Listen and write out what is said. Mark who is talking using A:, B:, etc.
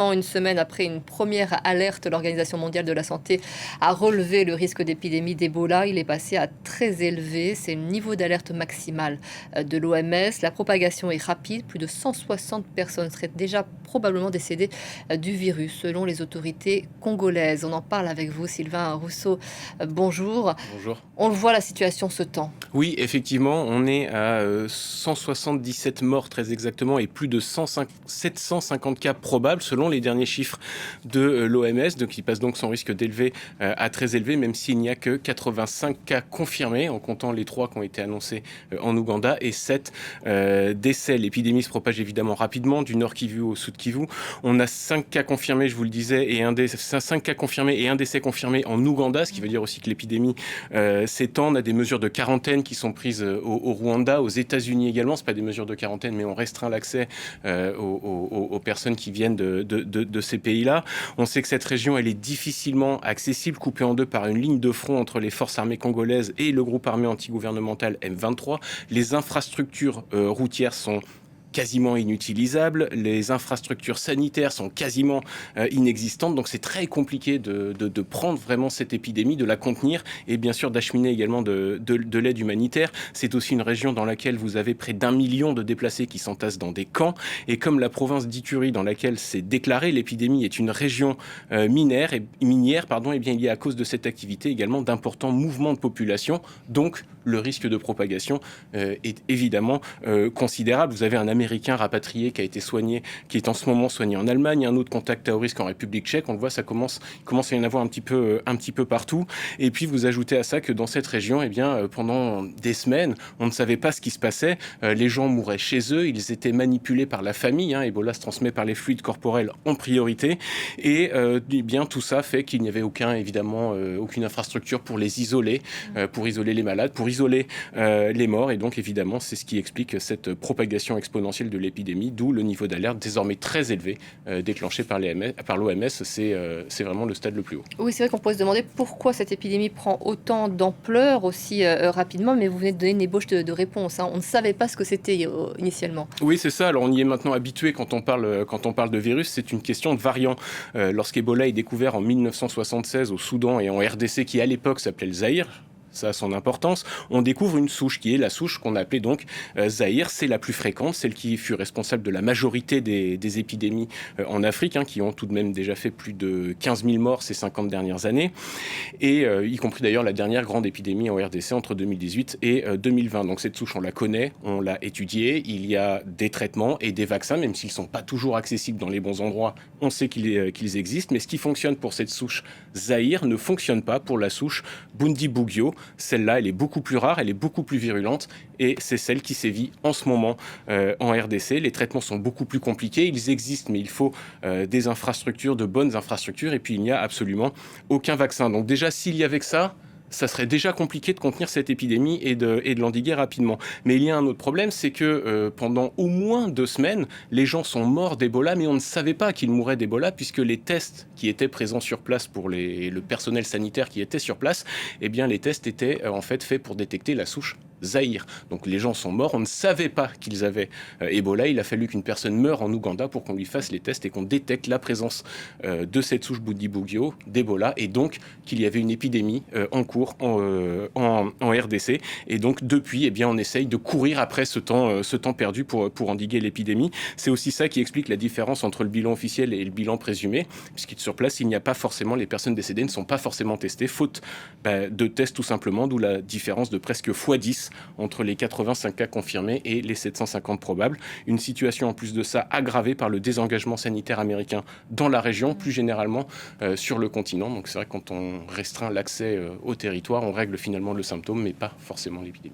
A: Une semaine après une première alerte, l'Organisation mondiale de la santé a relevé le risque d'épidémie d'Ebola. Il est passé à très élevé. C'est le niveau d'alerte maximal de l'OMS. La propagation est rapide. Plus de 160 personnes seraient déjà probablement décédées du virus, selon les autorités congolaises. On en parle avec vous, Sylvain Rousseau. Bonjour.
B: Bonjour.
A: On le voit, la situation se tend.
B: Oui, effectivement, on est à 177 morts très exactement et plus de 750 cas probables selon les derniers chiffres de l'OMS, donc qui passe donc son risque d'élevé à très élevé, même s'il n'y a que 85 cas confirmés, en comptant les 3 qui ont été annoncés en Ouganda et 7 décès. L'épidémie se propage évidemment rapidement du nord Kivu au sud Kivu. On a 5 cas confirmés, je vous le disais, et 5 cas confirmés et un décès confirmé en Ouganda, ce qui veut dire aussi que l'épidémie s'étend. On a des mesures de quarantaine qui sont prises au Rwanda, aux États-Unis également. Ce pas des mesures de quarantaine, mais on restreint l'accès aux personnes qui viennent de ces pays-là. On sait que cette région, elle est difficilement accessible, coupée en deux par une ligne de front entre les forces armées congolaises et le groupe armé antigouvernemental M23. Les infrastructures routières sont quasiment inutilisables, les infrastructures sanitaires sont quasiment inexistantes, donc c'est très compliqué de prendre vraiment cette épidémie, de la contenir et bien sûr d'acheminer également de l'aide humanitaire. C'est aussi une région dans laquelle vous avez près d'1 million de déplacés qui s'entassent dans des camps, et comme la province d'Ituri dans laquelle c'est déclaré l'épidémie est une région minière, et bien il y a à cause de cette activité également d'importants mouvements de population, donc le risque de propagation est évidemment considérable. Vous avez un Américain rapatrié qui a été soigné, qui est en ce moment soigné en Allemagne, un autre contact à haut risque en République tchèque. On le voit, ça commence à y en avoir un petit peu partout. Et puis vous ajoutez à ça que dans cette région, pendant des semaines, on ne savait pas ce qui se passait. Les gens mouraient chez eux, ils étaient manipulés par la famille. Ebola se transmet par les fluides corporels en priorité. Et tout ça fait qu'il n'y avait aucune infrastructure pour les isoler, pour isoler les malades, pour isoler les morts. Et donc évidemment, c'est ce qui explique cette propagation exponentielle de l'épidémie, d'où le niveau d'alerte désormais très élevé déclenché par l'OMS. C'est vraiment le stade le plus haut.
A: Oui, c'est vrai qu'on pourrait se demander pourquoi cette épidémie prend autant d'ampleur aussi rapidement, mais vous venez de donner une ébauche de réponse. On ne savait pas ce que c'était initialement.
B: Oui, c'est ça. Alors on y est maintenant habitué quand on parle de virus. C'est une question de variant. Lorsqu'Ebola est découvert en 1976 au Soudan et en RDC, qui à l'époque s'appelait le Zaïre, ça a son importance, on découvre une souche qui est la souche qu'on appelait donc Zaïre. C'est la plus fréquente, celle qui fut responsable de la majorité des épidémies en Afrique, qui ont tout de même déjà fait plus de 15 000 morts ces 50 dernières années, et y compris d'ailleurs la dernière grande épidémie en RDC entre 2018 et 2020. Donc cette souche, on la connaît, on l'a étudiée, il y a des traitements et des vaccins, même s'ils ne sont pas toujours accessibles dans les bons endroits, on sait qu'ils existent, mais ce qui fonctionne pour cette souche Zaïre ne fonctionne pas pour la souche Bundibugyo. Celle-là, elle est beaucoup plus rare, elle est beaucoup plus virulente, et c'est celle qui sévit en ce moment en RDC. Les traitements sont beaucoup plus compliqués, ils existent, mais il faut des infrastructures, de bonnes infrastructures, et puis il n'y a absolument aucun vaccin. Donc déjà, s'il y avait que ça serait déjà compliqué de contenir cette épidémie et de l'endiguer rapidement. Mais il y a un autre problème, c'est que pendant au moins 2 semaines, les gens sont morts d'Ebola, mais on ne savait pas qu'ils mouraient d'Ebola, puisque les tests qui étaient présents sur place pour le personnel sanitaire qui était sur place, les tests étaient en fait faits pour détecter la souche Zaïre. Donc les gens sont morts, on ne savait pas qu'ils avaient Ebola. Il a fallu qu'une personne meure en Ouganda pour qu'on lui fasse les tests et qu'on détecte la présence de cette souche Bundibugyo, d'Ebola, et donc qu'il y avait une épidémie en cours en RDC. Et donc depuis, on essaye de courir après ce temps perdu pour endiguer l'épidémie. C'est aussi ça qui explique la différence entre le bilan officiel et le bilan présumé, puisque sur place, il n'y a pas forcément, les personnes décédées ne sont pas forcément testées, faute de tests tout simplement, d'où la différence de presque x10 entre les 85 cas confirmés et les 750 probables. Une situation en plus de ça aggravée par le désengagement sanitaire américain dans la région, plus généralement sur le continent. Donc c'est vrai que quand on restreint l'accès au territoire, on règle finalement le symptôme, mais pas forcément l'épidémie.